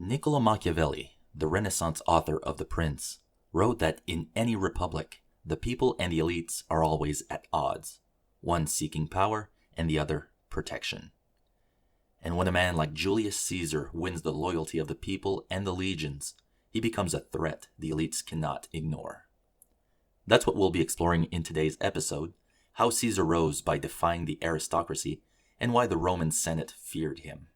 Niccolo Machiavelli, the Renaissance author of The Prince, wrote that in any republic, the people and the elites are always at odds, one seeking power and the other protection. And when a man like Julius Caesar wins the loyalty of the people and the legions, he becomes a threat the elites cannot ignore. That's what we'll be exploring in today's episode: how Caesar rose by defying the aristocracy and why the Roman Senate feared him.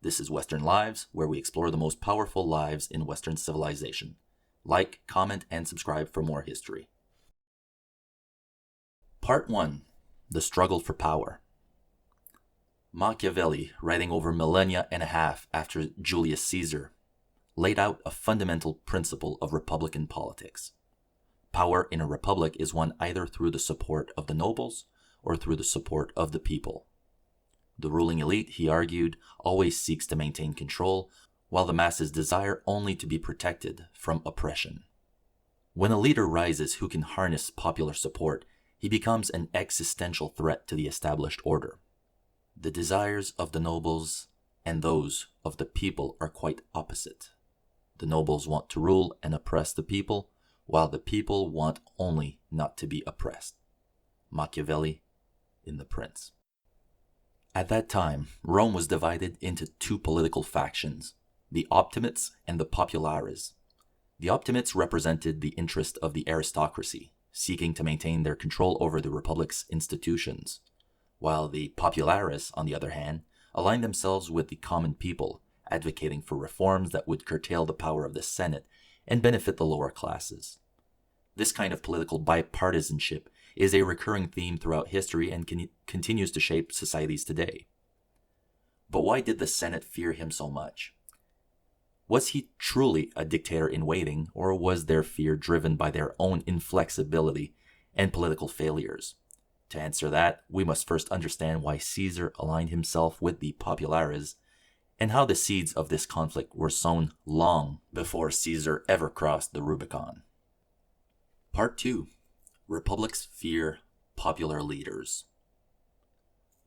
This is Western Lives, where we explore the most powerful lives in Western civilization. Like, comment, and subscribe for more history. Part 1. The Struggle for Power. Machiavelli, writing over millennia and a half after Julius Caesar, laid out a fundamental principle of republican politics. Power in a republic is won either through the support of the nobles or through the support of the people. The ruling elite, he argued, always seeks to maintain control, while the masses desire only to be protected from oppression. When a leader rises who can harness popular support, he becomes an existential threat to the established order. The desires of the nobles and those of the people are quite opposite. The nobles want to rule and oppress the people, while the people want only not to be oppressed. Machiavelli in The Prince. At that time, Rome was divided into two political factions, the Optimates and the Popularis. The Optimates represented the interest of the aristocracy, seeking to maintain their control over the republic's institutions, while the Popularis, on the other hand, aligned themselves with the common people, advocating for reforms that would curtail the power of the Senate and benefit the lower classes. This kind of political bipartisanship is a recurring theme throughout history and continues to shape societies today. But why did the Senate fear him so much? Was he truly a dictator in waiting, or was their fear driven by their own inflexibility and political failures? To answer that, we must first understand why Caesar aligned himself with the Populares, and how the seeds of this conflict were sown long before Caesar ever crossed the Rubicon. Part 2. Republics fear popular leaders.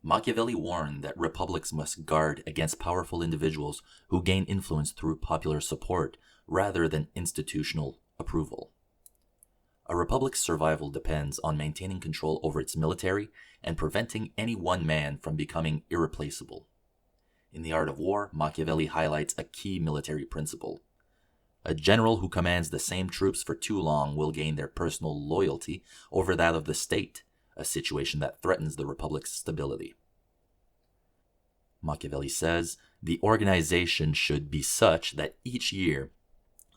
Machiavelli warned that republics must guard against powerful individuals who gain influence through popular support rather than institutional approval. A republic's survival depends on maintaining control over its military and preventing any one man from becoming irreplaceable. In The Art of War, Machiavelli highlights a key military principle. A general who commands the same troops for too long will gain their personal loyalty over that of the state, a situation that threatens the republic's stability. Machiavelli says the organization should be such that each year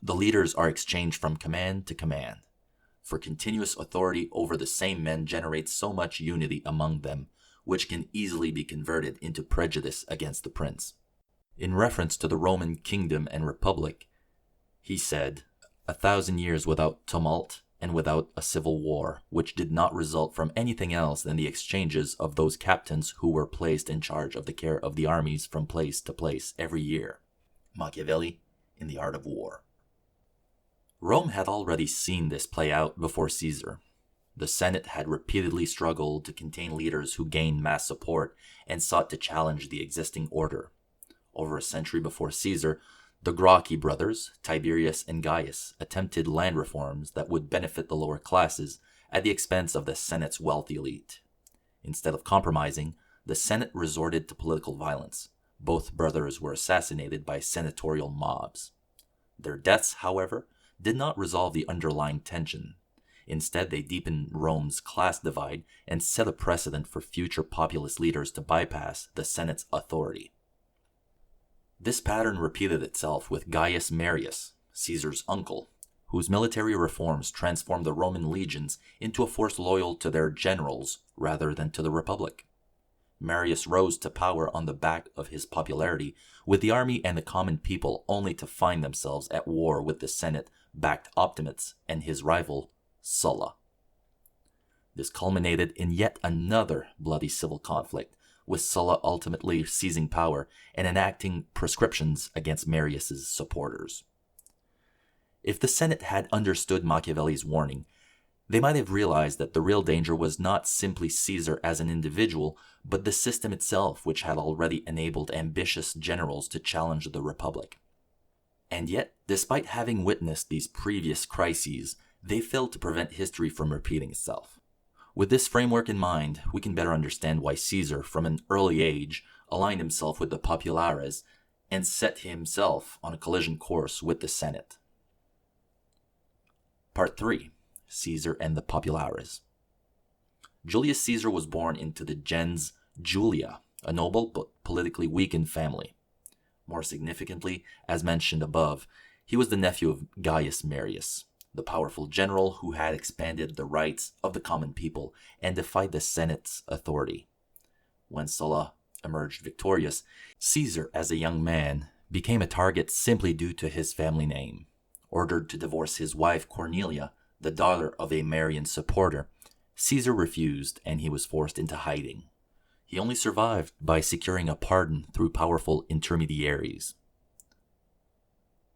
the leaders are exchanged from command to command, for continuous authority over the same men generates so much unity among them, which can easily be converted into prejudice against the prince. In reference to the Roman kingdom and republic, he said, 1,000 years without tumult and without a civil war, which did not result from anything else than the exchanges of those captains who were placed in charge of the care of the armies from place to place every year. Machiavelli in The Art of War. Rome had already seen this play out before Caesar. The Senate had repeatedly struggled to contain leaders who gained mass support and sought to challenge the existing order. Over a century before Caesar, the Gracchi brothers, Tiberius and Gaius, attempted land reforms that would benefit the lower classes at the expense of the Senate's wealthy elite. Instead of compromising, the Senate resorted to political violence. Both brothers were assassinated by senatorial mobs. Their deaths, however, did not resolve the underlying tension. Instead, they deepened Rome's class divide and set a precedent for future populist leaders to bypass the Senate's authority. This pattern repeated itself with Gaius Marius, Caesar's uncle, whose military reforms transformed the Roman legions into a force loyal to their generals rather than to the republic. Marius rose to power on the back of his popularity with the army and the common people, only to find themselves at war with the Senate-backed Optimates and his rival, Sulla. This culminated in yet another bloody civil conflict, with Sulla ultimately seizing power and enacting proscriptions against Marius's supporters. If the Senate had understood Machiavelli's warning, they might have realized that the real danger was not simply Caesar as an individual, but the system itself, which had already enabled ambitious generals to challenge the Republic. And yet, despite having witnessed these previous crises, they failed to prevent history from repeating itself. With this framework in mind, we can better understand why Caesar, from an early age, aligned himself with the Popularis and set himself on a collision course with the Senate. Part 3. Caesar and the Popularis. Julius Caesar was born into the gens Julia, a noble but politically weakened family. More significantly, as mentioned above, he was the nephew of Gaius Marius, the powerful general who had expanded the rights of the common people and defied the Senate's authority. When Sulla emerged victorious, Caesar, as a young man, became a target simply due to his family name. Ordered to divorce his wife Cornelia, the daughter of a Marian supporter, Caesar refused and he was forced into hiding. He only survived by securing a pardon through powerful intermediaries.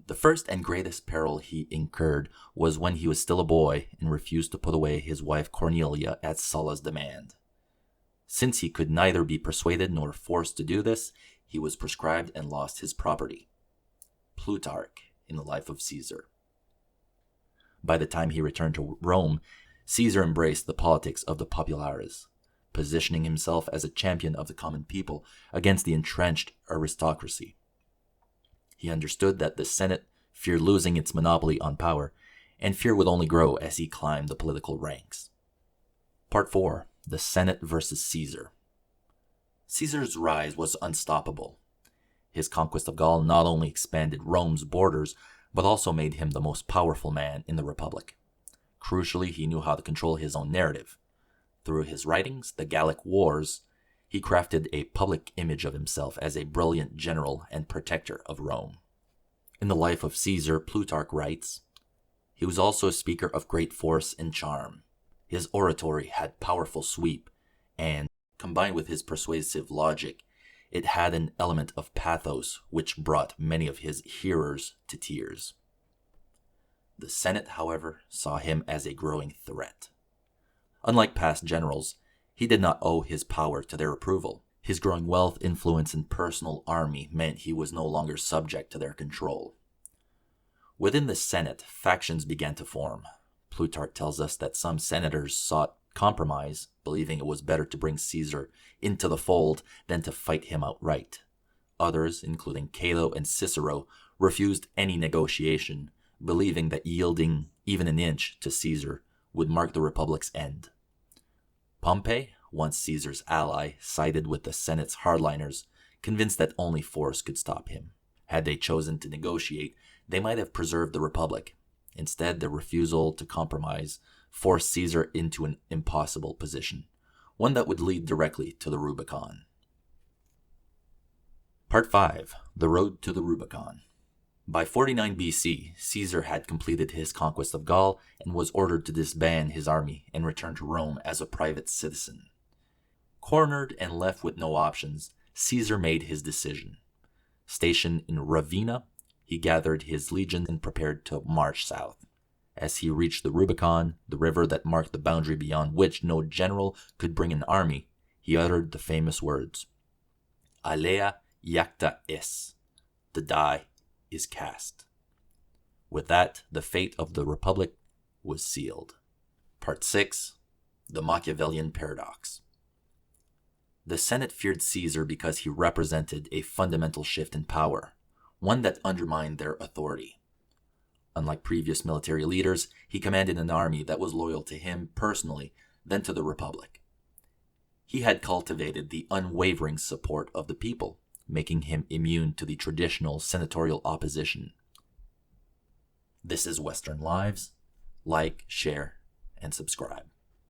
The first and greatest peril he incurred was when he was still a boy and refused to put away his wife Cornelia at Sulla's demand. Since he could neither be persuaded nor forced to do this, he was proscribed and lost his property. Plutarch, in the Life of Caesar. By the time he returned to Rome, Caesar embraced the politics of the Popularis, positioning himself as a champion of the common people against the entrenched aristocracy. He understood that the Senate feared losing its monopoly on power, and fear would only grow as he climbed the political ranks. Part 4. The Senate versus Caesar. Caesar's rise was unstoppable. His conquest of Gaul not only expanded Rome's borders, but also made him the most powerful man in the Republic. Crucially, he knew how to control his own narrative. Through his writings, the Gallic Wars, he crafted a public image of himself as a brilliant general and protector of Rome. In the Life of Caesar, Plutarch writes, "He was also a speaker of great force and charm. His oratory had powerful sweep, and, combined with his persuasive logic, it had an element of pathos which brought many of his hearers to tears." The Senate, however, saw him as a growing threat. Unlike past generals, he did not owe his power to their approval. His growing wealth, influence, and personal army meant he was no longer subject to their control. Within the Senate, factions began to form. Plutarch tells us that some senators sought compromise, believing it was better to bring Caesar into the fold than to fight him outright. Others, including Cato and Cicero, refused any negotiation, believing that yielding even an inch to Caesar would mark the Republic's end. Pompey, once Caesar's ally, sided with the Senate's hardliners, convinced that only force could stop him. Had they chosen to negotiate, they might have preserved the Republic. Instead, their refusal to compromise forced Caesar into an impossible position, one that would lead directly to the Rubicon. Part 5. The Road to the Rubicon. By 49 BC, Caesar had completed his conquest of Gaul and was ordered to disband his army and return to Rome as a private citizen. Cornered and left with no options, Caesar made his decision. Stationed in Ravenna, he gathered his legions and prepared to march south. As he reached the Rubicon, the river that marked the boundary beyond which no general could bring an army, he uttered the famous words, "Alea iacta es," the die is cast. With that, the fate of the Republic was sealed. Part 6. The Machiavellian Paradox. The Senate feared Caesar because he represented a fundamental shift in power, one that undermined their authority. Unlike previous military leaders, he commanded an army that was loyal to him personally, then to the Republic. He had cultivated the unwavering support of the people, making him immune to the traditional senatorial opposition. This is Western Lives. Like, share, and subscribe.